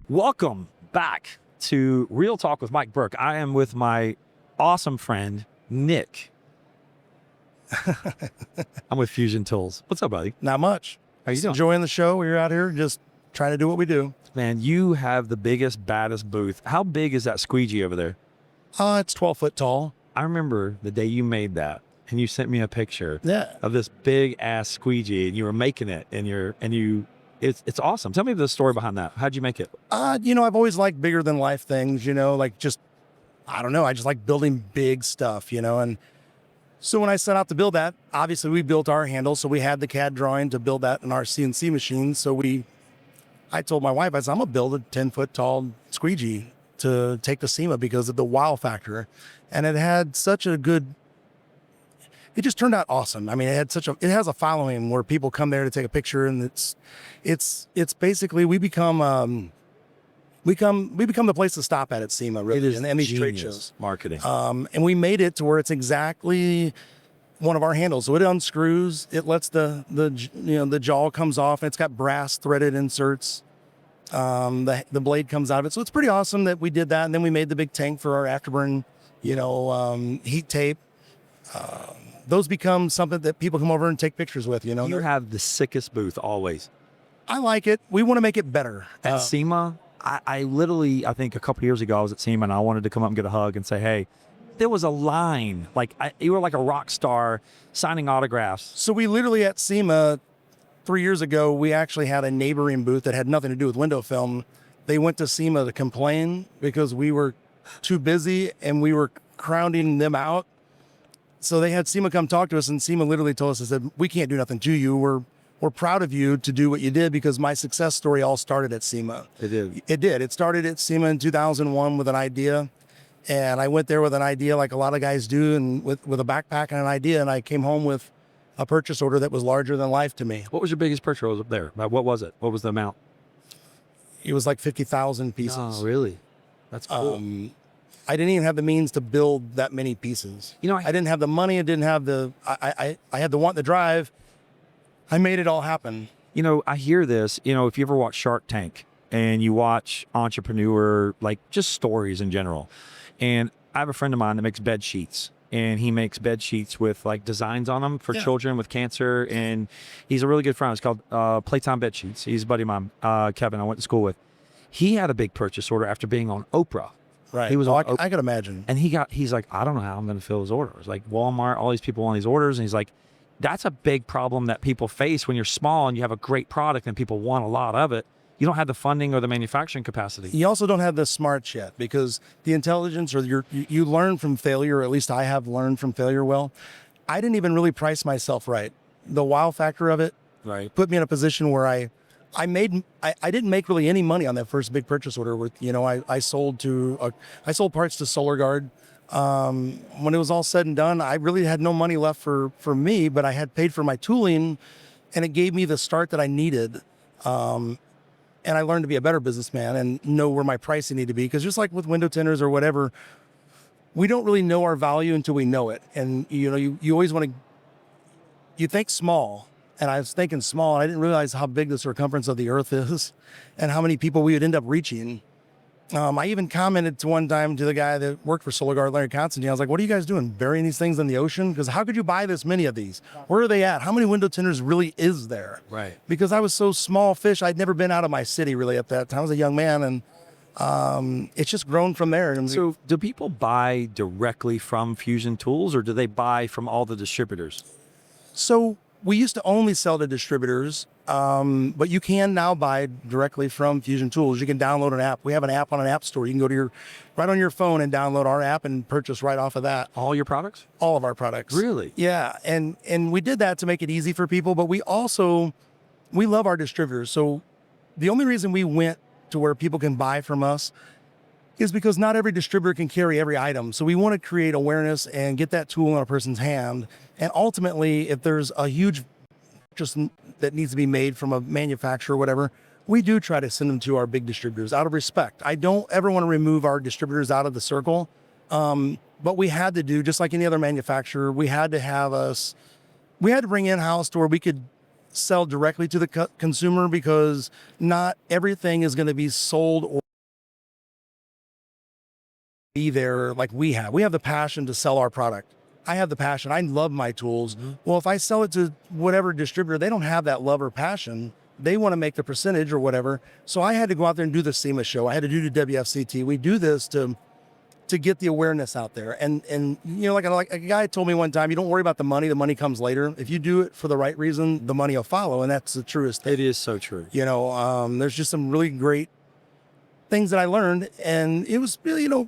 Welcome back to Real Talk with Mike Burke. I am with my awesome friend, Nick. I'm with Fusion Tools. What's up, buddy? Not much. How you doing? Enjoying the show. We're out here just trying to do what we do. Man, you have the biggest, baddest booth. How big is that squeegee over there? It's 12 foot tall. I remember the day you made that, and you sent me a picture Yeah. of this big ass squeegee, and you were making it, it's awesome. Tell me the story behind that. How'd you make it? I've always liked bigger than life things, like just, I don't know. I just like building big stuff, and so when I set out to build that, obviously we built our handle. So we had the CAD drawing to build that in our CNC machine. So I told my wife, I said, I'm gonna build a 10 foot tall squeegee to take to SEMA because of the wow factor. And it had such a good, it just turned out awesome. I mean, it has a following where people come there to take a picture, and it's basically, we become the place to stop at SEMA, really, It is and these trade genius shows. marketing. And we made it to where it's exactly one of our handles. So it unscrews, it lets the jaw comes off, and it's got brass threaded inserts. The blade comes out of it. So it's pretty awesome that we did that. And then we made the big tank for our afterburn, heat tape. Those become something that people come over and take pictures with, You have the sickest booth always. I like it. We want to make it better. At SEMA, I literally, I think a couple years ago, I was at SEMA and I wanted to come up and get a hug and say, hey, there was a line. You were like a rock star signing autographs. So we literally at SEMA 3 years ago, we actually had a neighboring booth that had nothing to do with window film. They went to SEMA to complain because we were too busy and we were crowding them out. So they had SEMA come talk to us, and SEMA literally told us, they said, we can't do nothing to you. We're proud of you to do what you did, because my success story all started at SEMA. It did. It did. It started at SEMA in 2001 with an idea. And I went there with an idea like a lot of guys do, and with a backpack and an idea. And I came home with a purchase order that was larger than life to me. What was your biggest purchase up there? What was it? What was the amount? It was like 50,000 pieces. Oh, really? That's cool. I didn't even have the means to build that many pieces. I didn't have the money. I didn't have I had the want, the drive. I made it all happen. I hear this, if you ever watch Shark Tank and you watch entrepreneur, like just stories in general. And I have a friend of mine that makes bed sheets, and he makes bed sheets with like designs on them for children with cancer. And he's a really good friend. It's called Playtime Bed Sheets. He's a buddy of mine, Kevin, I went to school with. He had a big purchase order after being on Oprah. Right. He was I could imagine. And he's like, I don't know how I'm going to fill his orders. Like Walmart, all these people want these orders. And he's like, that's a big problem that people face when you're small and you have a great product and people want a lot of it. You don't have the funding or the manufacturing capacity. You also don't have the smarts yet, because the intelligence, or you learn from failure, or at least I have learned from failure. Well, I didn't even really price myself right. The wow factor of it put me in a position where I didn't make really any money on that first big purchase order. I sold parts to SolarGuard. When it was all said and done, I really had no money left for me, but I had paid for my tooling, and it gave me the start that I needed. And I learned to be a better businessman and know where my pricing needed to be. Because just like with window tinters or whatever, we don't really know our value until we know it. And you always want to, you think small. And I was thinking small, and I didn't realize how big the circumference of the earth is and how many people we would end up reaching. I even commented one time to the guy that worked for SolarGuard, Larry Constantine. I was like, what are you guys doing, burying these things in the ocean? Because how could you buy this many of these? Where are they at? How many window tinters really is there? Right. Because I was so small fish, I'd never been out of my city really at that time. I was a young man, and it's just grown from there. And so do people buy directly from Fusion Tools, or do they buy from all the distributors? So we used to only sell to distributors, but you can now buy directly from Fusion Tools. You can download an app. We have an app on an app store. You can go to right on your phone and download our app and purchase right off of that. All your products? All of our products. Really? Yeah, and we did that to make it easy for people, but we love our distributors. So the only reason we went to where people can buy from us is because not every distributor can carry every item. So we want to create awareness and get that tool in a person's hand. And ultimately, if there's a huge just that needs to be made from a manufacturer or whatever, we do try to send them to our big distributors out of respect. I don't ever want to remove our distributors out of the circle. But we had to do, just like any other manufacturer, we had to bring in-house to where we could sell directly to the consumer because not everything is going to be sold or be there like we have. We have the passion to sell our product. I have the passion. I love my tools. Well, if I sell it to whatever distributor, they don't have that love or passion. They want to make the percentage or whatever. So I had to go out there and do the SEMA show. I had to do the WFCT. We do this to get the awareness out there. And you know, like a guy told me one time, you don't worry about the money comes later. If you do it for the right reason, the money will follow. And that's the truest thing. It is so true. You know, there's just some really great things that I learned. And it was really, you know,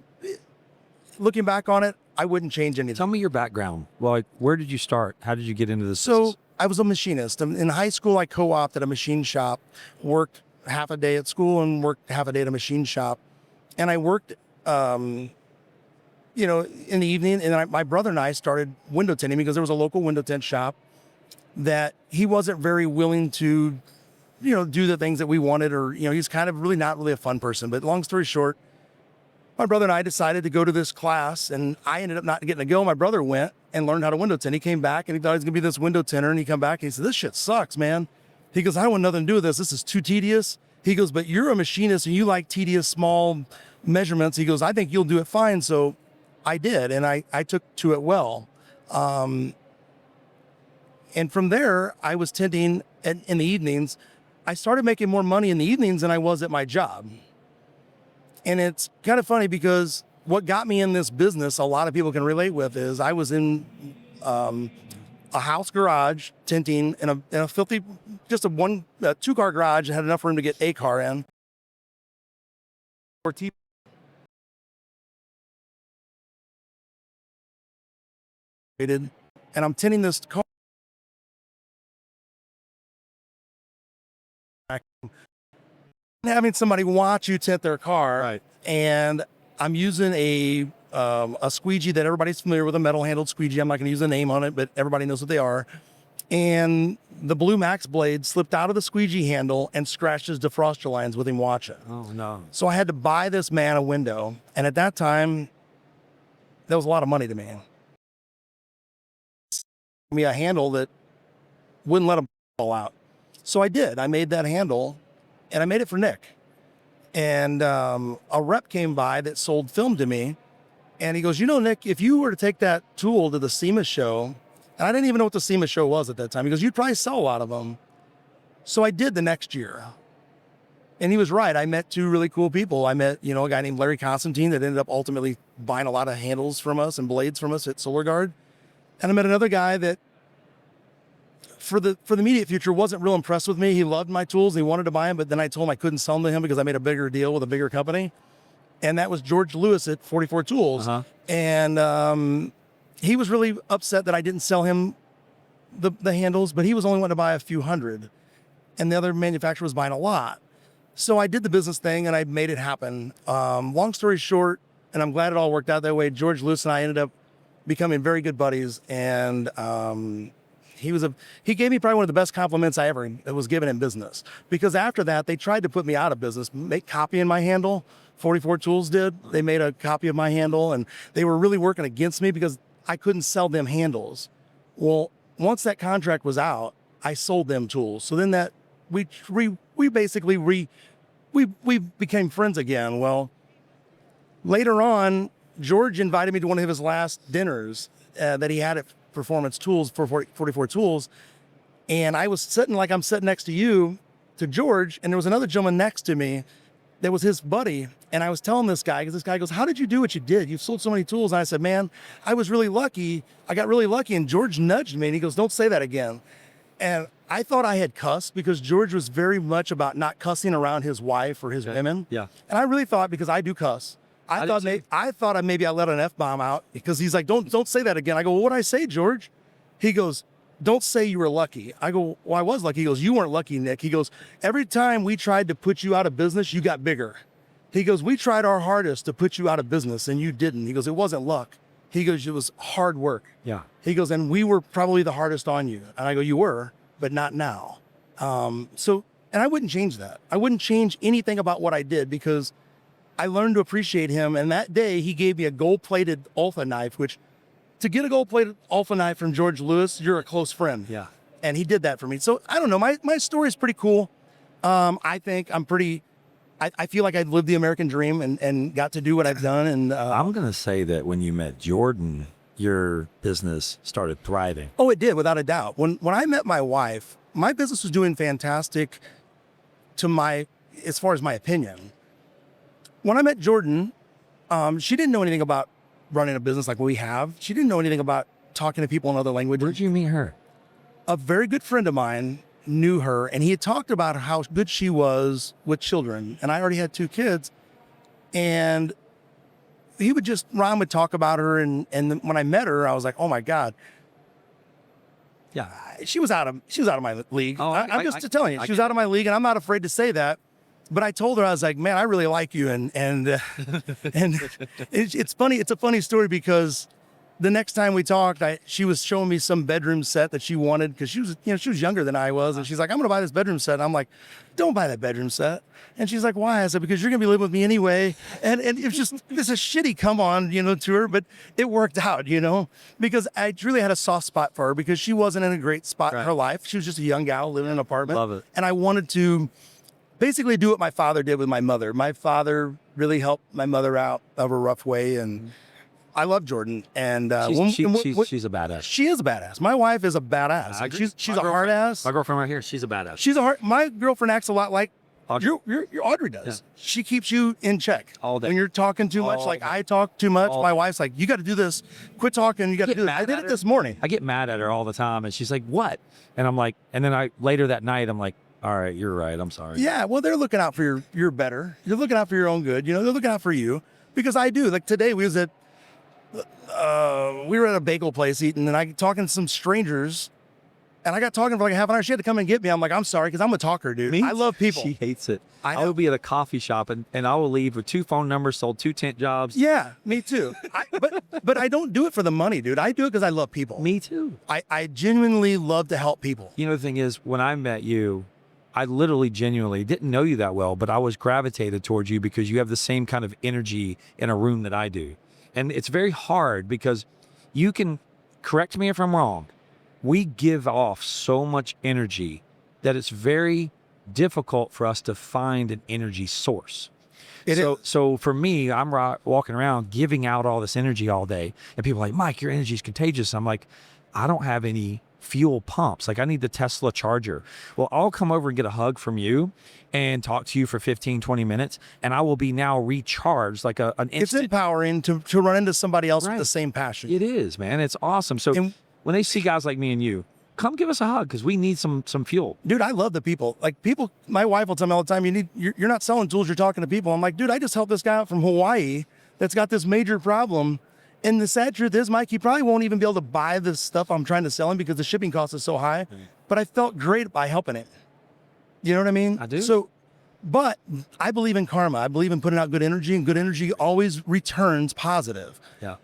looking back on it, I wouldn't change anything. Tell me your background. Well, like, where did you start? How did you get into this? So I was a machinist. In high school, I co-opted a machine shop, worked half a day at school and worked half a day at a machine shop. And I worked, you know, in the evening, and my brother and I started window tinting because there was a local window tint shop that he wasn't very willing to, you know, do the things that we wanted, or, you know, he's kind of really not really a fun person. But long story short, my brother and I decided to go to this class, and I ended up not getting to go. My brother went and learned how to window tint. He came back and he thought he was gonna be this window tinter, and he come back and he said, "This shit sucks, man." He goes, "I don't want nothing to do with this. This is too tedious." He goes, "But you're a machinist and you like tedious small measurements." He goes, "I think you'll do it fine." So I did, and I took to it well. And from there, I was tinting in the evenings. I started making more money in the evenings than I was at my job. And it's kind of funny because what got me in this business, a lot of people can relate with, is I was in a house garage tinting in a filthy, just a 2-car garage that had enough room to get a car in. And I'm tinting this car. Having somebody watch you tint their car, Right. And I'm using a squeegee that everybody's familiar with, a metal handled squeegee. I'm not going to use a name on it, but everybody knows what they are. And the Blue Max blade slipped out of the squeegee handle and scratched his defroster lines with him watching. Oh no. So I had to buy this man a window, and at that time, that was a lot of money to me. Me a handle that wouldn't let him fall out. So I did. I made that handle, and I made it for Nick. And a rep came by that sold film to me, and he goes, "You know, Nick, if you were to take that tool to the SEMA show," and I didn't even know what the SEMA show was at that time. He goes, "You'd probably sell a lot of them." So I did the next year. And he was right. I met 2 really cool people. I met, you know, a guy named Larry Constantine that ended up ultimately buying a lot of handles from us and blades from us at Solar Guard. And I met another guy that for the immediate future wasn't real impressed with me. He loved my tools. He wanted to buy them, but then I told him I couldn't sell them to him because I made a bigger deal with a bigger company. And that was George Lewis at 44 Tools. And he was really upset that I didn't sell him the handles, but he was only wanting to buy a few hundred. And the other manufacturer was buying a lot. So I did the business thing and I made it happen. Long story short, and I'm glad it all worked out that way, George Lewis and I ended up becoming very good buddies. And he gave me probably one of the best compliments I ever was given in business, because after that, they tried to put me out of business, make copying my handle. 44 Tools did. They made a copy of my handle, and they were really working against me because I couldn't sell them handles. Well, once that contract was out, I sold them tools. So then that we basically became friends again. Well, later on, George invited me to one of his last dinners that he had at Performance Tools for 44 Tools. And I was sitting like I'm sitting next to you, to George, and there was another gentleman next to me that was his buddy. And I was telling this guy, because this guy goes, "How did you do what you did? You've sold so many tools." And I said, "Man, I was really lucky. I got really lucky." And George nudged me and he goes, "Don't say that again." And I thought I had cussed because George was very much about not cussing around his wife or his women. Yeah. And I really thought, because I do cuss, I thought maybe I let an F-bomb out, because he's like, don't say that again. I go, "Well, what'd I say, George?" He goes, "Don't say you were lucky." I go, "Well, I was lucky." He goes, "You weren't lucky, Nick." He goes, "Every time we tried to put you out of business, you got bigger." He goes, "We tried our hardest to put you out of business and you didn't." He goes, "It wasn't luck." He goes, "It was hard work." Yeah. He goes, "And we were probably the hardest on you." And I go, "You were, but not now." And I wouldn't change that. I wouldn't change anything about what I did, because I learned to appreciate him. And that day he gave me a gold-plated Alpha knife, which, to get a gold-plated Alpha knife from George Lewis, you're a close friend. Yeah. And he did that for me. So I don't know. My story is pretty cool. I think I feel like I lived the American dream and got to do what I've done. And I'm going to say that when you met Jordan, your business started thriving. Oh, it did, without a doubt. When I met my wife, my business was doing fantastic as far as my opinion. When I met Jordan, she didn't know anything about running a business like we have. She didn't know anything about talking to people in other languages. Where'd you meet her? A very good friend of mine knew her, and he had talked about how good she was with children. And I already had 2 kids. And Ron would talk about her. And when I met her, I was like, oh my God. Yeah. She was out of my league. Oh, I'm just telling you, she was out of my league, and I'm not afraid to say that. But I told her, I was like, man, I really like you. And it's funny. It's a funny story because the next time we talked, she was showing me some bedroom set that she wanted because she was younger than I was. And she's like, I'm going to buy this bedroom set. And I'm like, don't buy that bedroom set. And she's like, why? I said, because you're going to be living with me anyway. And it was just, this is shitty come on, to her, but it worked out, because I really had a soft spot for her because she wasn't in a great spot in her life. She was just a young gal living in an apartment. Love it. And I wanted to basically do what my father did with my mother. My father really helped my mother out of a rough way. And I love Jordan, and she's a badass. She is a badass. My wife is a badass. She's a hard ass. My girlfriend right here, she's a badass. My girlfriend acts a lot like Audrey. Your Audrey does. Yeah. She keeps you in check all day. When you're talking too much, like I talk too much. My wife's like, you got to do this. Quit talking. You got to do this. I did it this morning. I get mad at her all the time, and she's like, "What?" And I'm like, and then later that night, I'm like, all right, you're right. I'm sorry. Yeah, well, they're looking out for your better. You're looking out for your own good. They're looking out for you because I do. Like today, we were at a bagel place eating, and I talking to some strangers, and I got talking for like half an hour. She had to come and get me. I'm like, I'm sorry, because I'm a talker, dude. I love people. She hates it. I will be at a coffee shop, and I will leave with 2 phone numbers, sold 2 tent jobs. Yeah, me too. But I don't do it for the money, dude. I do it because I love people. Me too. I genuinely love to help people. The thing is, when I met you, I literally genuinely didn't know you that well, but I was gravitated towards you because you have the same kind of energy in a room that I do. And it's very hard because you can correct me if I'm wrong. We give off so much energy that it's very difficult for us to find an energy source. So for me, I'm walking around giving out all this energy all day, and people are like, Mike, your energy is contagious. I'm like, I don't have any fuel pumps. Like I need the Tesla charger. Well, I'll come over and get a hug from you and talk to you for 15, 20 minutes. And I will be now recharged like an instant. It's empowering to run into somebody else with the same passion. It is, man. It's awesome. So when they see guys like me and you, come give us a hug because we need some fuel. Dude, I love the people. Like people, my wife will tell me all the time, you're not selling tools, you're talking to people. I'm like, dude, I just helped this guy out from Hawaii that's got this major problem. And the sad truth is, Mike, he probably won't even be able to buy the stuff I'm trying to sell him because the shipping cost is so high. But I felt great by helping him. You know what I mean? I do. So, but I believe in karma. I believe in putting out good energy, and good energy always returns positive. Yeah.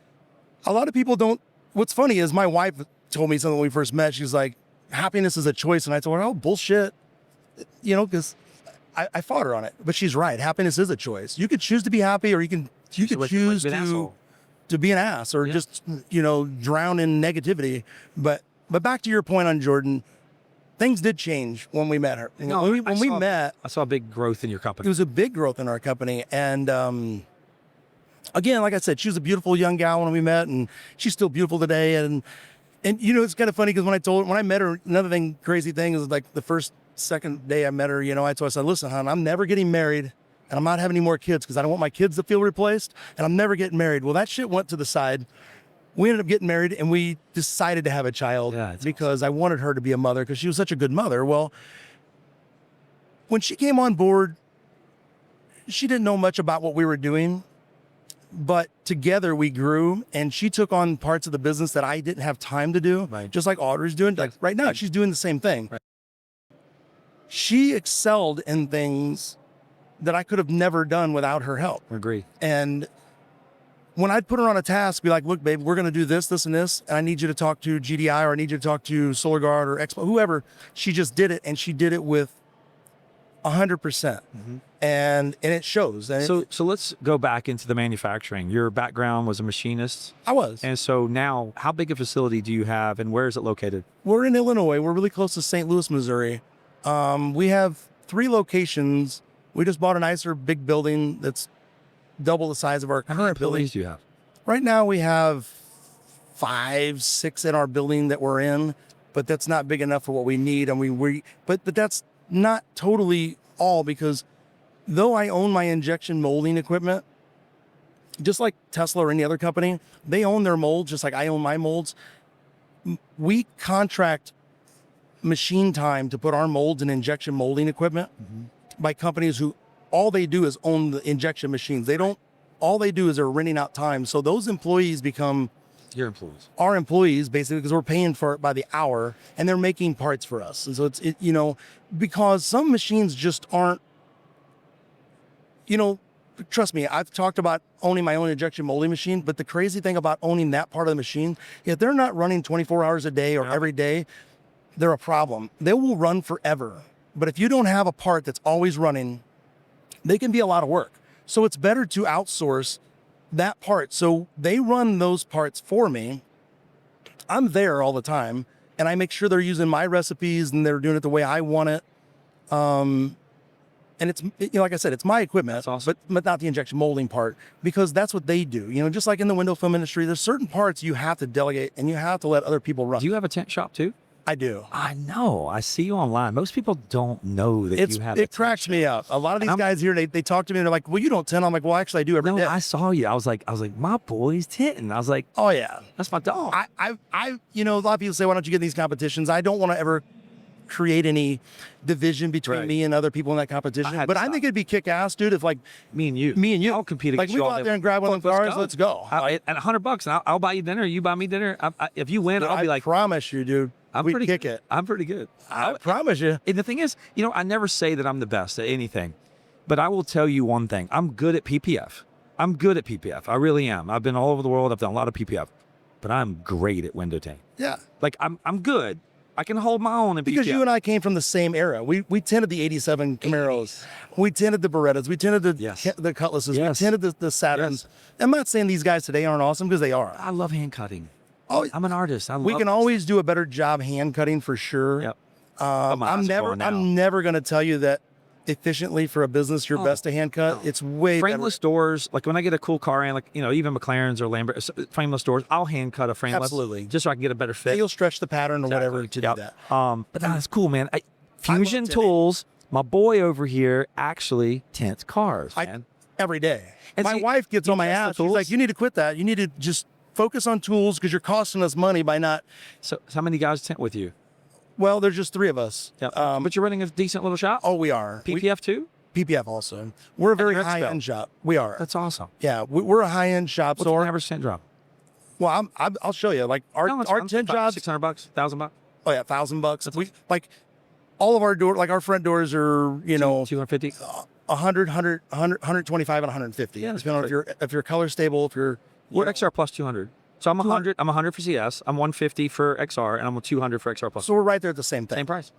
A lot of people don't. What's funny is my wife told me something when we first met. She's like, happiness is a choice. And I told her, oh, bullshit. Because I fought her on it. But she's right. Happiness is a choice. You could choose to be happy, or you could choose to be an ass, or just, drown in negativity. But back to your point on Jordan, things did change when we met her. When we met, I saw a big growth in your company. It was a big growth in our company. And again, like I said, she was a beautiful young gal when we met, and she's still beautiful today. And it's kind of funny because when I met her, another crazy thing is like the second day I met her, I said, listen, hon, I'm never getting married. And I'm not having any more kids because I don't want my kids to feel replaced, and I'm never getting married. Well, that shit went to the side. We ended up getting married, and we decided to have a child because I wanted her to be a mother because she was such a good mother. Well, when she came on board, she didn't know much about what we were doing, but together we grew, and she took on parts of the business that I didn't have time to do, just like Audrey's doing. Like right now, she's doing the same thing. Right. She excelled in things that I could have never done without her help. Agree. And when I'd put her on a task, be like, look, babe, we're going to do this, this, and this, and I need you to talk to GDI, or I need you to talk to SolarGuard or Expo, whoever, she just did it, and she did it with 100%. And it shows. And So let's go back into the manufacturing. Your background was a machinist. I was. And so now, how big a facility do you have, and where is it located? We're in Illinois. We're really close to St. Louis, Missouri. We have 3 locations. We just bought a nicer big building that's double the size of our How many current building. employees do you have? Right now we have 5, 6 in our building that we're in, but that's not big enough for what we need. And but that's not totally all, because though I own my injection molding equipment, just like Tesla or any other company, they own their molds just like I own my molds. We contract machine time to put our molds in injection molding equipment by companies who all they do is own the injection machines. All they do is they're renting out time. So those employees become Your employees. our employees, basically, because we're paying for it by the hour, and they're making parts for us. And so because some machines just aren't, trust me, I've talked about owning my own injection molding machine, but the crazy thing about owning that part of the machine, if they're not running 24 hours a day or every day, they're a problem. They will run forever. But if you don't have a part that's always running, they can be a lot of work. So it's better to outsource that part. So they run those parts for me. I'm there all the time, and I make sure they're using my recipes and they're doing it the way I want it. And it's, like I said, it's my equipment, That's awesome. but not the injection molding part, because that's what they do. Just like in the window film industry, there's certain parts you have to delegate and you have to let other people run. Do you have a tent shop too? I do. I know. I see you online. Most people don't know that you have. It cracks me up. A lot of these guys here, they talk to me and they're like, "Well, you don't tent." I'm like, "Well, actually, I do every day." No, I saw you. I was like, my boy's tenting. I was like, Oh yeah, that's my dog. a lot of people say, "Why don't you get in these competitions?" I don't want to ever create any division between me and other people in that competition. But I think it'd be kick-ass, dude, if like me and you, I'll compete like against we you go all out day. there and grab one of the cars. Let's go. At $100, and I'll buy you dinner. You buy me dinner. If you win, I'll be like, I promise you, dude. We kick it. I'm pretty good. I promise you. And the thing is, I never say that I'm the best at anything, but I will tell you one thing. I'm good at PPF. I really am. I've been all over the world. I've done a lot of PPF, but I'm great at window tint. Yeah. Like I'm good. I can hold my own in Because PPF. you and I came from the same era. We tinted the 87 Camaros. We tinted the Berettas. We tinted the Cutlasses. Yes. We tinted the Saturns. Yes. I'm not saying these guys today aren't awesome, because they are. I love hand cutting. Oh, I'm an artist. we can always do a better job hand cutting for sure. Yep. I'm never going to tell you that efficiently for a business you're best to hand cut. It's way frameless doors. Like when I get a cool car in, like even McLarens or Lambert, frameless doors, I'll hand cut a frameless. Absolutely. Just so I can get a better fit. You'll stretch the pattern or whatever to do that. But that's cool, man. Fusion Tools. My boy over here actually tints cars, man. Every day. And my see, wife gets on my ass. She's like, "You need to quit that. You need to just focus on tools, because you're costing us money by not." So how many guys tint with you? Well, there's just 3 of us. Yeah. But you're running a decent little shop? Oh, we are. PPF too? PPF also. We're a very high-end shop. We are. That's awesome. Yeah, we're a high-end shop. What's an average tint drop? Well, I'll show you. Like our tint jobs, $600, $1,000. Oh yeah, $1,000. We like all of our our front doors are 250. 100, 125, and 150. Yeah, depending on if you're color stable, if you're We're XR plus 200. So I'm 100. I'm 100 for CS. I'm 150 for XR, and I'm 200 for XR plus. So we're right there at the same thing. Same price.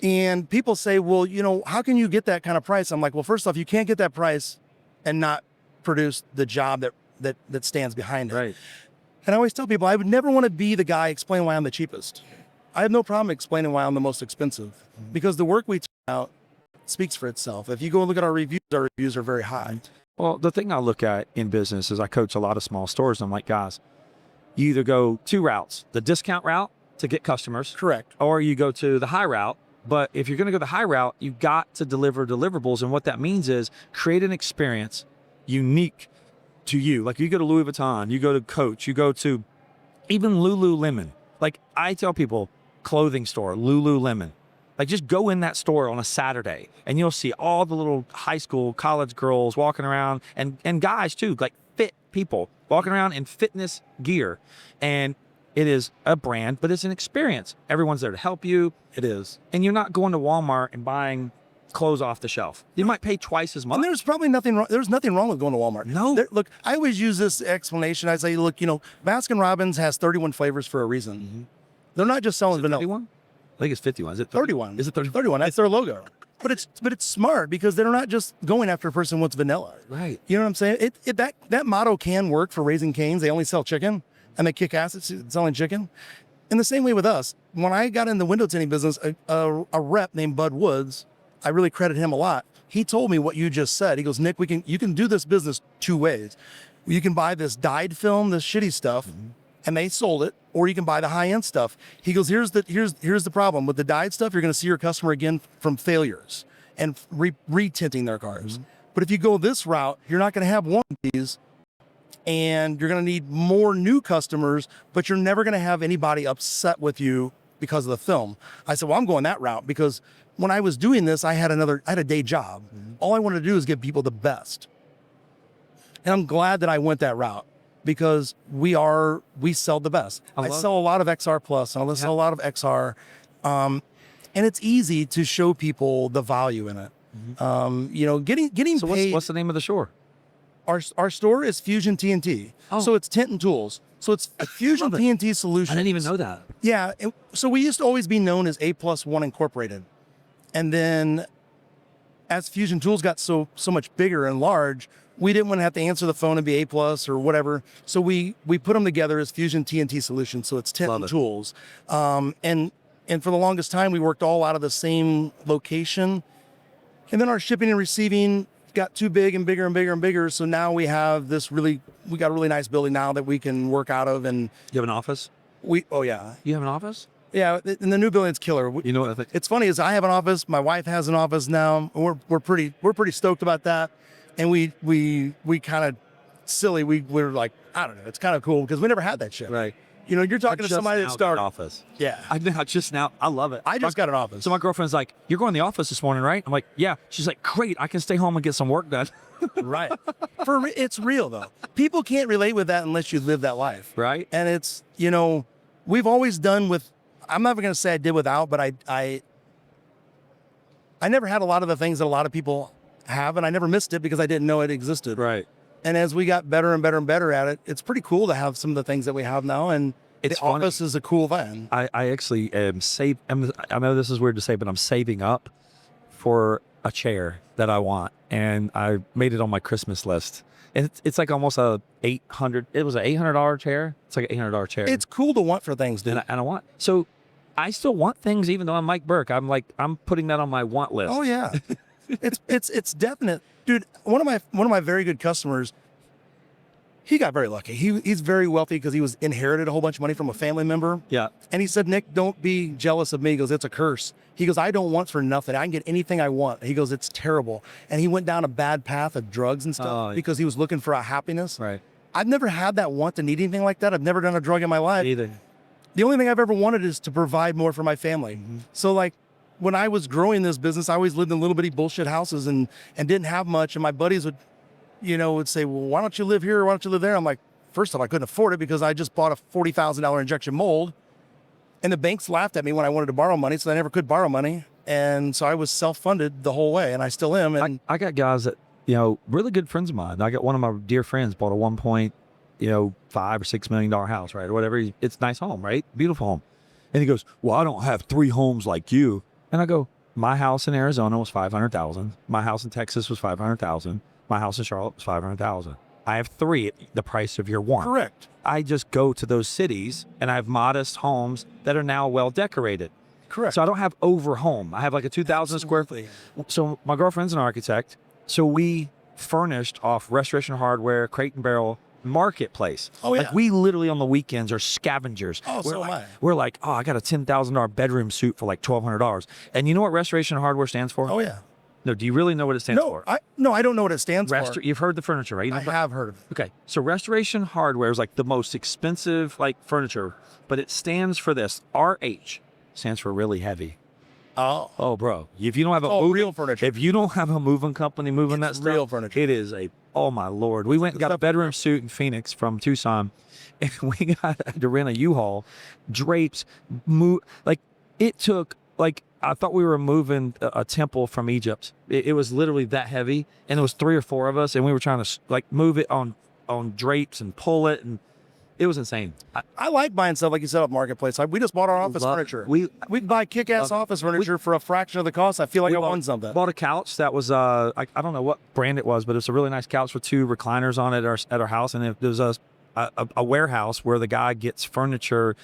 And people say, "Well, how can you get that kind of price?" I'm like, "Well, first off, you can't get that price and not produce the job that stands behind it." Right. And I always tell people, I would never want to be the guy explaining why I'm the cheapest. I have no problem explaining why I'm the most expensive, because the work we turn out speaks for itself. If you go and look at our reviews are very high. Well, the thing I look at in business is I coach a lot of small stores. And I'm like, guys, you either go 2 routes: the discount route to get customers, Correct. or you go to the high route. But if you're going to go the high route, you got to deliver deliverables. And what that means is create an experience unique to you. Like you go to Louis Vuitton, you go to Coach, you go to even Lululemon. Like I tell people, clothing store, Lululemon. Like just go in that store on a Saturday and you'll see all the little high school, college girls walking around, and guys too, like fit people walking around in fitness gear. And it is a brand, but it's an experience. Everyone's there to help you. It is. And you're not going to Walmart and buying clothes off the shelf. You might pay twice as much. And there's probably nothing wrong. There's nothing wrong with going to Walmart. No. Look, I always use this explanation. I say, look, Baskin Robbins has 31 flavors for a reason. Mm-hmm. They're not just selling vanilla. 31? I think it's 51. Is it 31. Is it 30? 31. That's their logo. But it's smart because they're not just going after a person who wants vanilla. Right. You know what I'm saying? That motto can work for Raising Cane's. They only sell chicken, and they kick ass at selling chicken. In the same way with us, when I got in the window tinting business, a rep named Bud Woods, I really credit him a lot. He told me what you just said. He goes, Nick, you can do this business two ways. You can buy this dyed film, this shitty stuff, and they sold it, or you can buy the high-end stuff. He goes, here's the problem with the dyed stuff. You're going to see your customer again from failures and re-tinting their cars. But if you go this route, you're not going to have warranties, and you're going to need more new customers, but you're never going to have anybody upset with you because of the film. I said, well, I'm going that route because when I was doing this, I had a day job. All I wanted to do is give people the best. And I'm glad that I went that route because we sell the best. I sell a lot of XR Plus, and I sell a lot of XR. And it's easy to show people the value in it. You know, getting So paid. what's the name of the store? Our store is Fusion TNT. Oh. So it's tint and tools. So it's a Fusion TNT solution. I didn't even know that. Yeah. So we used to always be known as A+1 Incorporated. And then as Fusion Tools got so much bigger and large, we didn't want to have to answer the phone and be A+ or whatever. So we put them together as Fusion TNT Solutions. So it's tint and tools. And for the longest time, we worked all out of the same location. And then our shipping and receiving got too big and bigger and bigger and bigger. So now we have we got a really nice building now that we can work out of. And You have an office? oh yeah. You have an office? Yeah, and the new building's killer. You know what I think? It's funny is I have an office. My wife has an office now. We're pretty stoked about that, and we kind of silly. We're like, I don't know. It's kind of cool because we never had that shit. Right. You know, you're talking to somebody that started office. Yeah. I just now. I love it. I just got an office. So my girlfriend's like, "You're going to the office this morning, right?" I'm like, "Yeah." She's like, "Great. I can stay home and get some work done." Right. It's real though. People can't relate with that unless you live that life. Right. And it's, you know, we've always done with. I'm never going to say I did without, but I never had a lot of the things that a lot of people have, and I never missed it because I didn't know it existed. Right. And as we got better and better and better at it, it's pretty cool to have some of the things that we have now. And It's the funny. office is a cool van. I actually am I know this is weird to say, but I'm saving up for a chair that I want, and I made it on my Christmas list. And it's like almost it was an $800 chair. It's like an $800 chair. It's cool to want for things, dude. and I want, so I still want things even though I'm Mike Burke. I'm putting that on my want list. Oh yeah. it's definite. Dude, one of my very good customers, he got very lucky. He's very wealthy because he was inherited a whole bunch of money from a family member. Yeah. And he said, Nick, don't be jealous of me. He goes, it's a curse. He goes, I don't want for nothing. I can get anything I want. He goes, it's terrible. And he went down a bad path of drugs and stuff because he was looking for a happiness. Right. I've never had that want to need anything like that. I've never done a drug in my life. Either. The only thing I've ever wanted is to provide more for my family. So like when I was growing this business, I always lived in little bitty bullshit houses and didn't have much. And my buddies would say, well, why don't you live here? Or why don't you live there? I'm like, first off, I couldn't afford it because I just bought a $40,000 injection mold. And the banks laughed at me when I wanted to borrow money. So I never could borrow money. And so I was self-funded the whole way, and I still am. And I got guys that, really good friends of mine. I got one of my dear friends bought a $1.5 or $6 million house, right? Or whatever. It's a nice home, right? Beautiful home. And he goes, well, I don't have 3 homes like you. And I go, my house in Arizona was $500,000. My house in Texas was $500,000. My house in Charlotte was $500,000. I have 3 at the price of your 1. correct. I just go to those cities and I have modest homes that are now well decorated. Correct. So I don't have over home. I have like a 2,000 square foot. So my girlfriend's an architect. So we furnished off Restoration Hardware, Crate and Barrel Marketplace. Oh, yeah. Like we literally on the weekends are scavengers. Oh, so am I. We're like, I got a $10,000 bedroom suit for like $1,200. And you know what Restoration Hardware stands for? Oh, yeah. No, do you really know what it stands for? I don't know what it stands for. You've heard the furniture, right? I have heard of it. Okay, so Restoration Hardware is like the most expensive furniture, but it stands for this. RH stands for really heavy. Oh, bro, if you don't have real furniture. If you don't have a moving company moving that stuff, real furniture. it is oh my Lord. We went and got a bedroom suit in Phoenix from Tucson, and we had to rent a U-Haul, drapes, it took I thought we were moving a temple from Egypt. It was literally that heavy, and there was 3 or 4 of us, and we were trying to move it on drapes and pull it, and It was insane. I like buying stuff like you said off Marketplace. We just bought our office furniture. We buy kick-ass office furniture for a fraction of the cost. I feel like I won something. Bought a couch that was I don't know what brand it was, but it's a really nice couch with 2 recliners on it at our house, and there was a warehouse where the guy gets furniture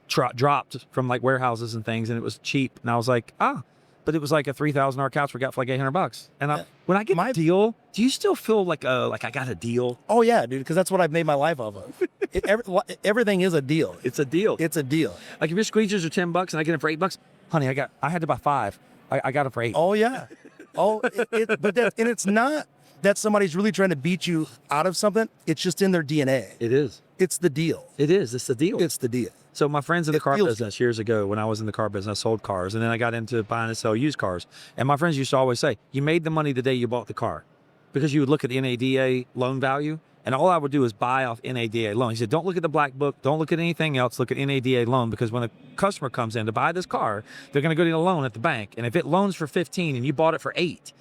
dropped from like warehouses and things, and it was cheap. And I was like, but it was like a $3,000 couch we got for like $800. And when I get my deal, do you still feel like I got a deal? Oh yeah, dude, because that's what I've made my life off of. Everything is a deal. It's a deal. It's a deal. Like if your squeegers are $10 and I get them for $8, honey, I had to buy 5. I got them for 8. Oh yeah. It's not that somebody's really trying to beat you out of something. It's just in their DNA. It is. It's the deal. It is. It's the deal. It's the deal. So my friends in the car business years ago, when I was in the car business, I sold cars, and then I got into buying and sell used cars. And my friends used to always say, you made the money the day you bought the car, because you would look at the NADA loan value, and all I would do is buy off NADA loan. He said, don't look at the black book, don't look at anything else, look at NADA loan, because when a customer comes in to buy this car, they're going to go to the loan at the bank. And if it loans for 15 and you bought it for 8,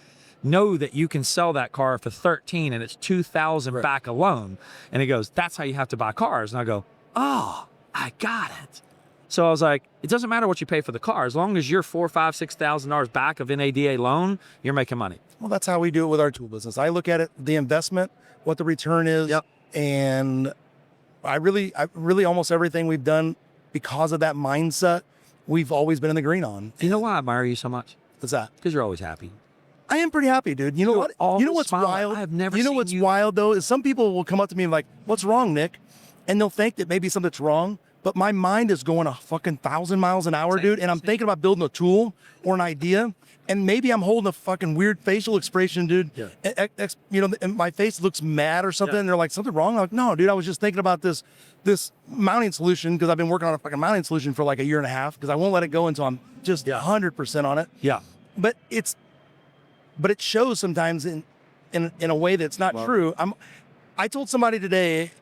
know that you can sell that car for 13 and it's 2,000 back a loan. And he goes, that's how you have to buy cars. And I go, oh, I got it. So I was like, it doesn't matter what you pay for the car. As long as you're $4,000, $5,000, $6,000 back of NADA loan, you're making money. Well, that's how we do it with our tool business. I look at it, the investment, what the return is. Yep. And I really almost everything we've done because of that mindset, we've always been in the green on. You know why I admire you so much? What's that? Because you're always happy. I am pretty happy, dude. You know what? You know what's wild? I have never You know seen what's wild though is some people will come up to me and like, "What's wrong, Nick?" And they'll think that maybe something's wrong, but my mind is going a fucking 1,000 miles an hour, dude. And I'm thinking about building a tool or an idea, and maybe I'm holding a fucking weird facial expression, dude. Yeah. And my face looks mad or something. Yeah. And they're like, "Something wrong?" I'm like, "No, dude. I was just thinking about this mounting solution because I've been working on a fucking mounting solution for like a year and a half because I won't let it go until I'm just 100% on it." Yeah. But it shows sometimes in a way that's not true. I told somebody today,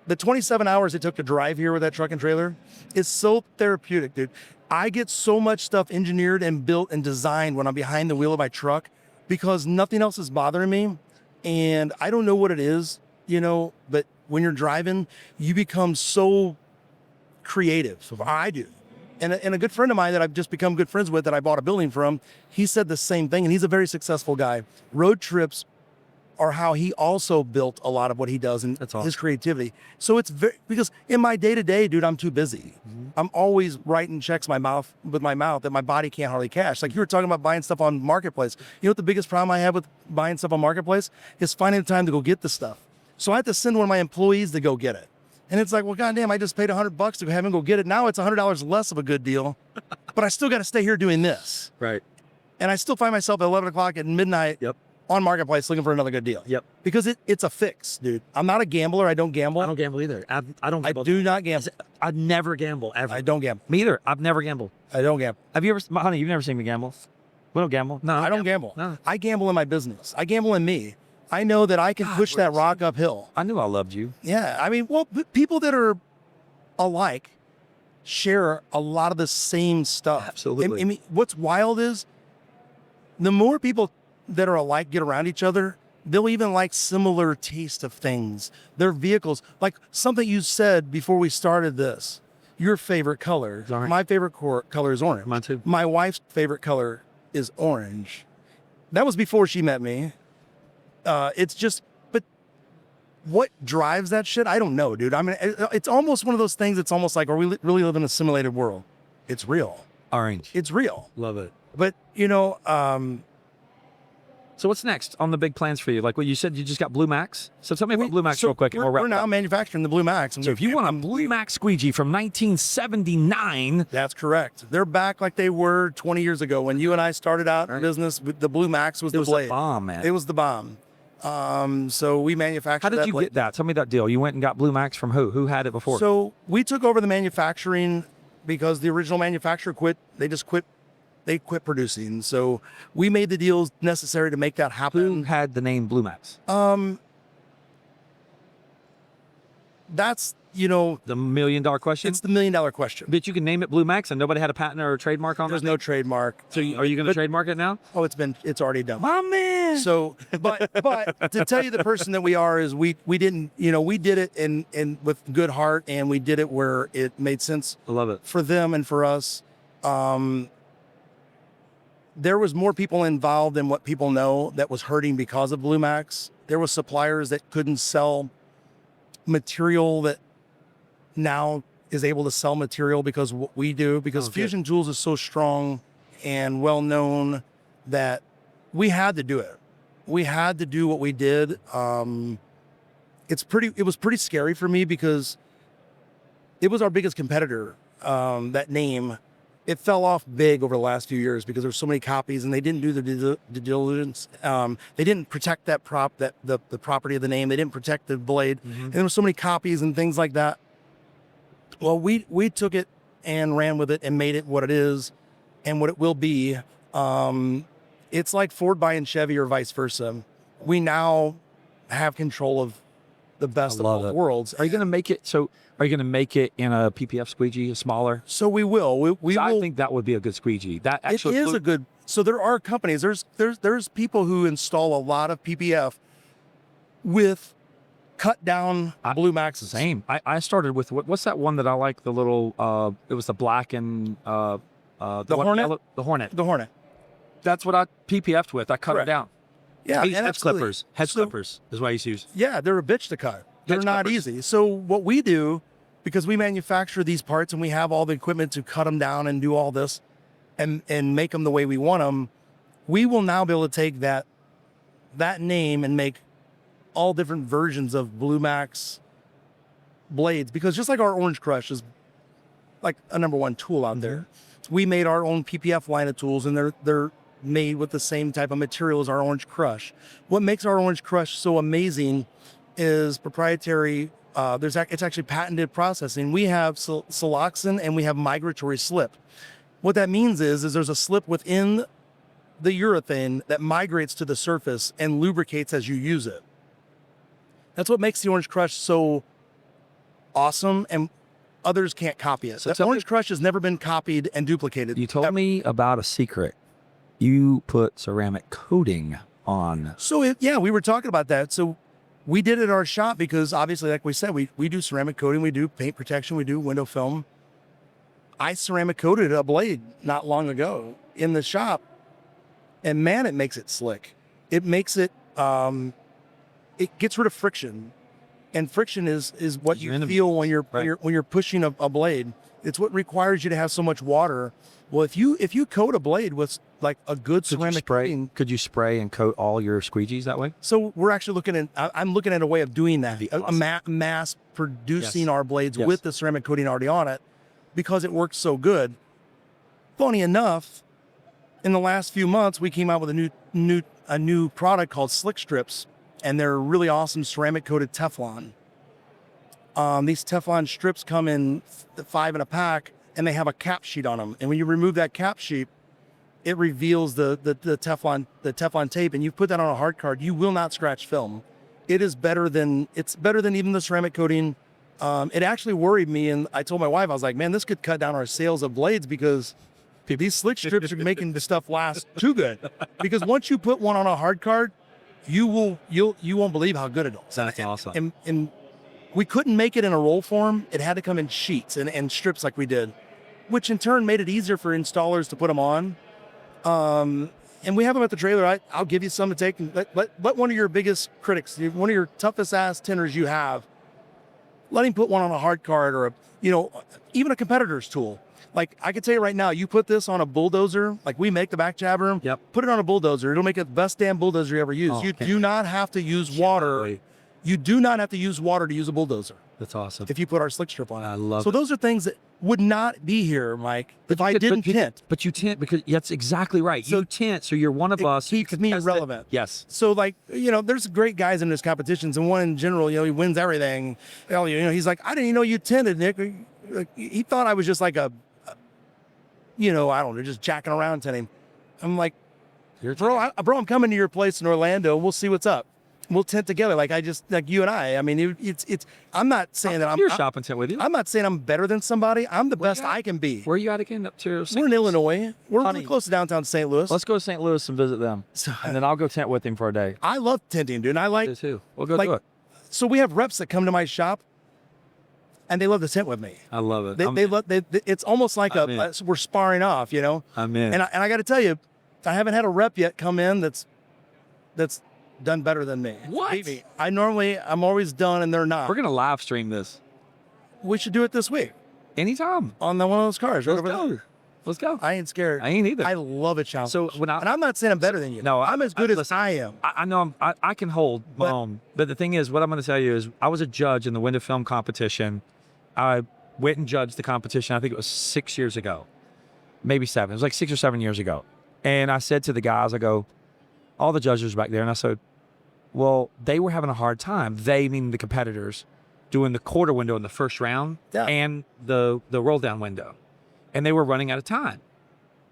the 27 hours it took to drive here with that truck and trailer is so therapeutic, dude. I get so much stuff engineered and built and designed when I'm behind the wheel of my truck because nothing else is bothering me. And I don't know what it is, but when you're driving, you become so creative. So I do. And a good friend of mine that I've just become good friends with that I bought a building from, he said the same thing, and he's a very successful guy. Road trips are how he also built a lot of what he does and his creativity. So it's because in my day-to-day, dude, I'm too busy. Mm-hmm. I'm always writing checks with my mouth that my body can't hardly cash. Like you were talking about buying stuff on Marketplace. You know what the biggest problem I have with buying stuff on Marketplace is finding the time to go get the stuff. So I have to send one of my employees to go get it. And it's like, well, goddamn, I just paid $100 to have him go get it. Now it's $100 less of a good deal, but I still got to stay here doing this. Right. And I still find myself at 11 o'clock at midnight on Marketplace looking for another good deal. Yep. Because it's a fix, dude. I'm not a gambler. I don't gamble. I don't gamble either. I don't gamble. I do not gamble. I never gamble, ever. I don't gamble. Me either. I've never gambled. I don't gamble. Have you ever, honey, you've never seen me gamble? We don't gamble. No, I don't gamble. No. I gamble in my business. I gamble in me. I know that I can push that rock uphill. I knew I loved you. Yeah. I mean, well, people that are alike share a lot of the same stuff. Absolutely. I mean, what's wild is the more people that are alike get around each other, they'll even like similar taste of things. Their vehicles, like something you said before we started this, your favorite color. My favorite color is orange. Mine too. My wife's favorite color is orange. That was before she met me. It's just, but what drives that shit? I don't know, dude. I mean, it's almost one of those things. It's almost like, are we really live in a simulated world? It's real. Orange. It's real. Love it. But so what's next on the big plans for you? Like what you said, you just got Blue Max. So tell me about Blue Max real quick. We're now manufacturing the Blue Max. So if you want a Blue Max squeegee from 1979. That's correct. They're back like they were 20 years ago. When you and I started out in business, the Blue Max was the blade. It was the bomb, man. It was the bomb. So we manufactured that. How did you get that? Tell me that deal. You went and got Blue Max from who? Who had it before? So we took over the manufacturing because the original manufacturer quit. They quit producing. So we made the deals necessary to make that happen. Who had the name Blue Max? The $1 million question? It's the $1 million question. But you can name it Blue Max and nobody had a patent or a trademark on it? There's no trademark. So are you going to trademark it now? Oh, it's already done. My man. So, but to tell you the person that we are is we didn't, we did it in with good heart, and we did it where it made sense. I love it. For them and for us. There was more people involved than what people know that was hurting because of Blue Max. There was suppliers that couldn't sell material that now is able to sell material because of what we do, because Fusion Jewels is so strong and well known that we had to do it. We had to do what we did. It was pretty scary for me because it was our biggest competitor. That name, it fell off big over the last few years because there's so many copies and they didn't do the due diligence. They didn't protect that the property of the name. They didn't protect the blade. And there were so many copies and things like that. Well, we took it and ran with it and made it what it is and what it will be. It's like Ford buying Chevy or vice versa. We now have control of the best of both worlds. Are you going to make it? So are you going to make it in a PPF squeegee, smaller? So we will. We will. I think that would be a good squeegee. That actually is a good. So there are companies. There's people who install a lot of PPF with cut down Blue Maxes. Same. I started with what's that one that I like? The little. It was the black and the Hornet. The Hornet. The Hornet. That's what I PPF'd with. I cut it down. Yeah, head clippers. Head clippers is what I used to use. Yeah, they're a bitch to cut. They're not easy. So what we do, because we manufacture these parts and we have all the equipment to cut them down and do all this and make them the way we want them, we will now be able to take that name and make all different versions of Blue Max blades. Because just like our Orange Crush is like a #1 tool out there, we made our own PPF line of tools, and they're made with the same type of material as our Orange Crush. What makes our Orange Crush so amazing is proprietary. It's actually patented processing. We have siloxane and we have migratory slip. What that means is there's a slip within the urethane that migrates to the surface and lubricates as you use it. That's what makes the Orange Crush so awesome, and others can't copy it. The Orange Crush has never been copied and duplicated. You told me about a secret. You put ceramic coating on. So we were talking about that. So we did it at our shop because obviously, like we said, we do ceramic coating, we do paint protection, we do window film. I ceramic coated a blade not long ago in the shop, and man, it makes it slick. It makes it, it gets rid of friction, and friction is what you feel when you're pushing a blade. It's what requires you to have so much water. Well, if you coat a blade with like a good ceramic coating, could you spray and coat all your squeegees that way? So we're actually I'm looking at a way of doing that, mass producing our blades with the ceramic coating already on it, because it works so good. Funny enough, in the last few months, we came out with a new product called Slick Strips, and they're really awesome ceramic coated Teflon. These Teflon strips come in 5 in a pack, and they have a cap sheet on them. And when you remove that cap sheet, it reveals the Teflon tape, and you put that on a hard card, you will not scratch film. It's better than even the ceramic coating. It actually worried me, and I told my wife, I was like, man, this could cut down our sales of blades because these Slick Strips are making the stuff last too good. Because once you put one on a hard card, you won't believe how good it is. That's awesome. And we couldn't make it in a roll form. It had to come in sheets and strips like we did, which in turn made it easier for installers to put them on. And we have them at the trailer. I'll give you some to take. Let one of your biggest critics, one of your toughest ass tinners you have, let him put one on a hard card or even a competitor's tool. Like I can tell you right now, you put this on a bulldozer, like we make the back jabber, put it on a bulldozer. It'll make it the best damn bulldozer you ever use. You do not have to use water. You do not have to use water to use a bulldozer. That's awesome. If you put our Slick Strip on it. I love it. So those are things that would not be here, Mike, if I didn't tint. But you tint because that's exactly right. You tint, so you're one of us. It keeps me relevant. Yes. So there's great guys in these competitions, and one in general, he wins everything. He's like, I didn't even know you tinted, Nick. He thought I was just like I don't know, just jacking around tinting. I'm like, bro, I'm coming to your place in Orlando. We'll see what's up. we'll tent together. Like you and I mean, it's, I'm not saying that You're shopping tent with you. I'm not saying I'm better than somebody. I'm the best I can be. Where are you at again? Up to We're in Illinois. We're really close to downtown St. Louis. Let's go to St. Louis and visit them. And then I'll go tent with him for a day. I love tenting, dude. And I like I do too. We'll go do it. So we have reps that come to my shop and they love to tent with me. I love it. It's almost like we're sparring off, you know? I'm in. And I got to tell you, I haven't had a rep yet come in that's done better than me. What? Beat me. I'm always done and they're not. We're going to live stream this. We should do it this week. Anytime. On one of those cars. Let's go. Let's go. I ain't scared. I ain't either. I love a challenge. So and I'm not saying I'm better than you. No, I'm as good as I am. I know I can hold my own. But the thing is, what I'm going to tell you is I was a judge in the window film competition. I went and judged the competition. I think it was 6 years ago, maybe 7. It was like 6 or 7 years ago. And I said to the guys, I go, all the judges back there, and I said, well, they were having a hard time. They, meaning the competitors, doing the quarter window in the first round and the roll down window. And they were running out of time.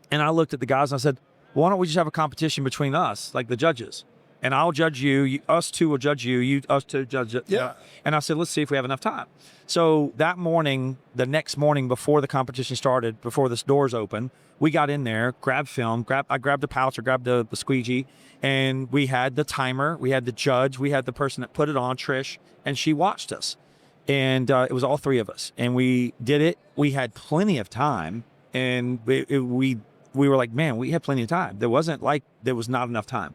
And I looked at the guys and I said, why don't we just have a competition between us, like the judges? And I'll judge you, us two will judge you, us two judge it. Yeah. And I said, let's see if we have enough time. So that morning, the next morning before the competition started, before the doors open, we got in there, grabbed film, I grabbed the pouch, or grabbed the squeegee, and we had the timer, we had the judge, we had the person that put it on, Trish, and she watched us. And it was all three of us. And we did it. We had plenty of time. And we were like, man, we had plenty of time. There wasn't like there was not enough time.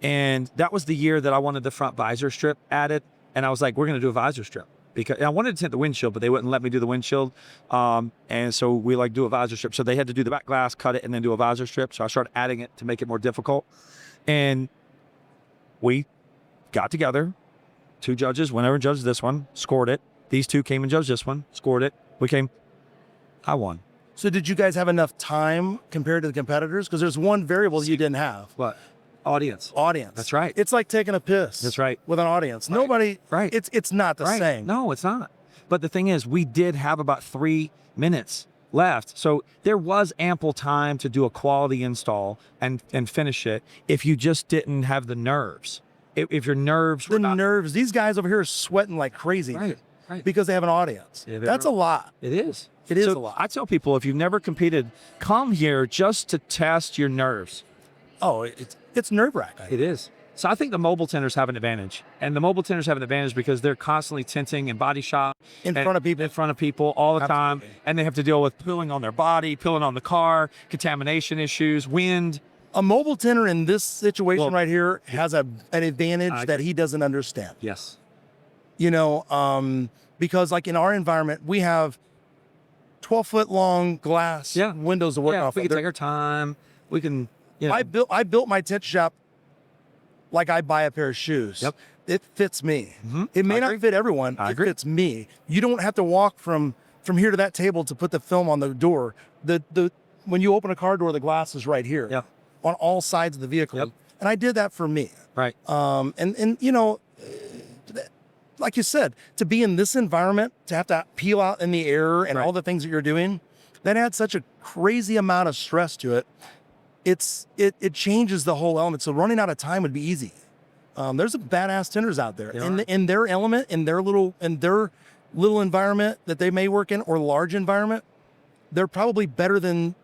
And that was the year that I wanted the front visor strip added. And I was like, we're going to do a visor strip. Because I wanted to tint the windshield, but they wouldn't let me do the windshield. And so we do a visor strip. So they had to do the back glass, cut it, and then do a visor strip. So I started adding it to make it more difficult. And we got together. 2 judges, whenever judged this one, scored it. These 2 came and judged this one, scored it. I won. So did you guys have enough time compared to the competitors? Because there's one variable you didn't have. What? Audience. That's right. It's like taking a piss. That's right. With an audience. Right. Nobody. Right. It's not the same. No, it's not. But the thing is, we did have about 3 minutes left. So there was ample time to do a quality install and finish it if you just didn't have the nerves. If your nerves were nerves, these guys over here are sweating like crazy. Right. Because they have an audience. Yeah, that's a lot. It is. It is a lot. I tell people, if you've never competed, come here just to test your nerves. Oh, it's nerve-wracking. It is. So I think the mobile tenters have an advantage. And the mobile tenters have an advantage because they're constantly tinting in body shop. In front of people all the time. And they have to deal with pulling on their body, pulling on the car, contamination issues, wind. A mobile tinter in this situation right here has an advantage that he doesn't understand. Yes. You know, because like in our environment, we have 12-foot long glass windows to work off. We can take our time. We can, I built my tent shop like I buy a pair of shoes. Yep. It fits me. Mm-hmm. It may not fit everyone. It fits me. You don't have to walk from here to that table to put the film on the door. When you open a car door, the glass is right here. Yep. On all sides of the vehicle. Yep. And I did that for me. Right. And you know, like you said, to be in this environment, to have to peel out in the air and all the things that you're doing, that adds such a crazy amount of stress to it. It changes the whole element. So running out of time would be easy. There's some badass tenders out there in their element, in their little environment that they may work in, or large environment. They're probably better than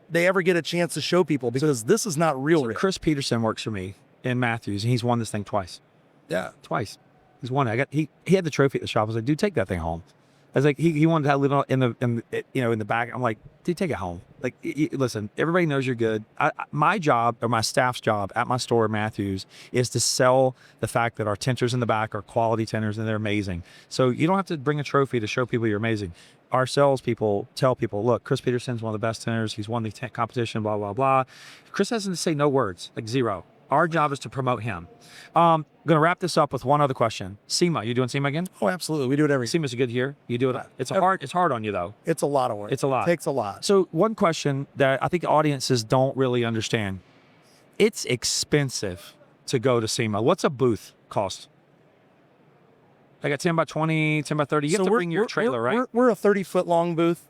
they ever get a chance to show people, because this is not real. Chris Peterson works for me in Matthews, and he's won this thing twice. Yeah, twice. He's won it. He had the trophy at the shop. I was like, dude, take that thing home. I was like, he wanted to live in the back. I'm like, dude, take it home. Like, listen, everybody knows you're good. My job, or my staff's job at my store, Matthews, is to sell the fact that our tenters in the back are quality tenters and they're amazing. So you don't have to bring a trophy to show people you're amazing. Our salespeople tell people, look, Chris Peterson's one of the best tenters. He's won the tent competition, blah, blah, blah. Chris has to say no words, like 0. Our job is to promote him. I'm going to wrap this up with one other question. SEMA, you doing SEMA again? Oh, absolutely. We do it every SEMA's a good year. You do it. It's hard on you, though. It's a lot of work. It's a lot. It takes a lot. So one question that I think audiences don't really understand. It's expensive to go to SEMA. What's a booth cost? I got 10 by 20, 10 by 30. You have to bring your trailer, right? We're a 30-foot long booth.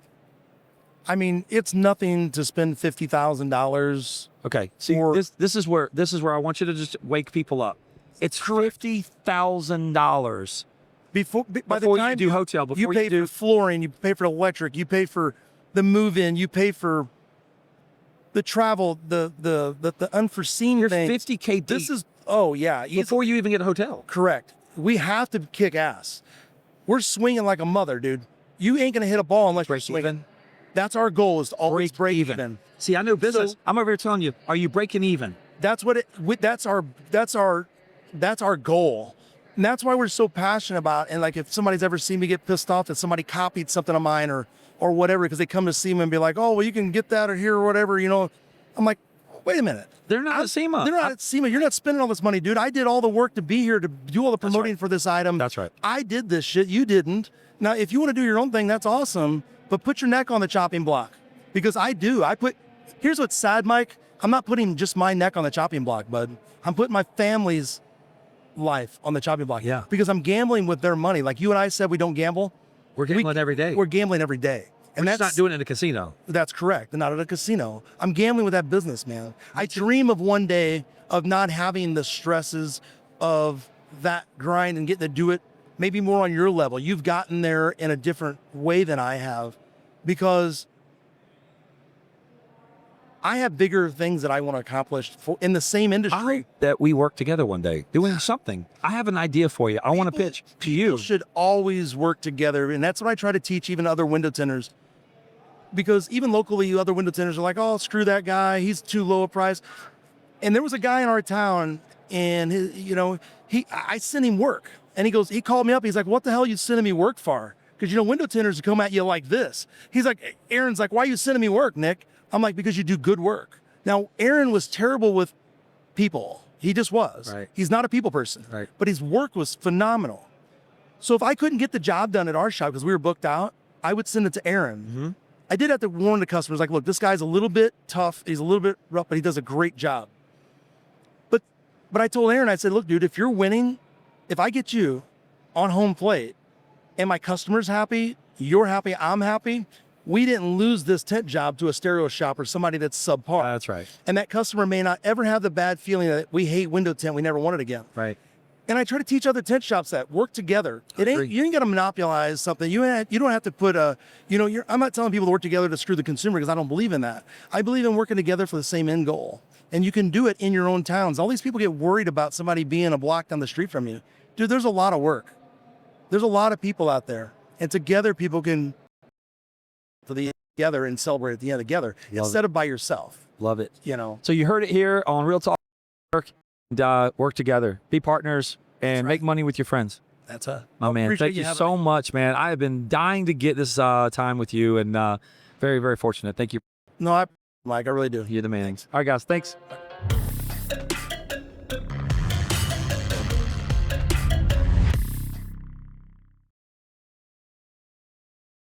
I mean, it's nothing to spend $50,000. Okay. See, this is where I want you to just wake people up. It's $50,000 By the before time you do hotel. Before you pay for flooring, you pay for electric, you pay for the move-in, you pay for the travel, the unforeseen You're things. 50K deep. This is, oh yeah. Before you even get a hotel. Correct. We have to kick ass. We're swinging like a mother, dude. You ain't gonna hit a ball unless you're swinging. Even. That's our goal, is to always break even. See, I know business. So- I'm over here telling you, are you breaking even? That's what that's our goal. And that's why we're so passionate about it. And like, if somebody's ever seen me get pissed off that somebody copied something of mine or whatever, because they come to see me and be like, oh, well, you can get that or here or whatever, you know. I'm like, wait a minute. They're not at SEMA. They're not at SEMA. You're not spending all this money, dude. I did all the work to be here, to do all the promoting for this item. That's right. I did this shit. You didn't. Now, if you want to do your own thing, that's awesome. But put your neck on the chopping block. Because I do. Here's what's sad, Mike. I'm not putting just my neck on the chopping block, bud. I'm putting my family's life on the chopping block. Yeah. Because I'm gambling with their money. Like you and I said, we don't gamble. We're gambling every day. We're gambling every day. And that's not doing it in a casino. That's correct. Not at a casino. I'm gambling with that business, man. I dream of one day of not having the stresses of that grind and getting to do it maybe more on your level. You've gotten there in a different way than I have, because I have bigger things that I want to accomplish in the same industry. I hope that we work together one day doing something. I have an idea for you. I want to pitch to you. People should always work together. And that's what I try to teach even other window tenders. Because even locally, other window tenders are like, oh, screw that guy. He's too low a price. And there was a guy in our town, and I sent him work. And he called me up. He's like, what the hell are you sending me work for? Because, window tenders come at you like this. He's like, Aaron's like, why are you sending me work, Nick? I'm like, because you do good work. Now, Aaron was terrible with people. He just was. Right. He's not a people person. Right. But his work was phenomenal. So if I couldn't get the job done at our shop because we were booked out, I would send it to Aaron. Mm-hmm. I did have to warn the customers, like, look, this guy's a little bit tough. He's a little bit rough, but he does a great job. But I told Aaron, I said, look, dude, if you're winning, if I get you on home plate and my customer's happy, you're happy, I'm happy, we didn't lose this tent job to a stereo shop or somebody that's subpar. That's right. And that customer may not ever have the bad feeling that we hate window tent, we never want it again. Right. And I try to teach other tent shops that work together. You ain't got to monopolize something. You don't have to put I'm not telling people to work together to screw the consumer, because I don't believe in that. I believe in working together for the same end goal. And you can do it in your own towns. All these people get worried about somebody being a block down the street from you. Dude, there's a lot of work. There's a lot of people out there. And together people can together and celebrate at the end together instead of by yourself. Love it. So you heard it here on Real Talk. And work together, be partners, and make money with your friends. That's it. My man, thank you so much, man. I have been dying to get this time with you, and very, very fortunate. Thank you. No, Mike, I really do. You're the man. All right, guys, thanks.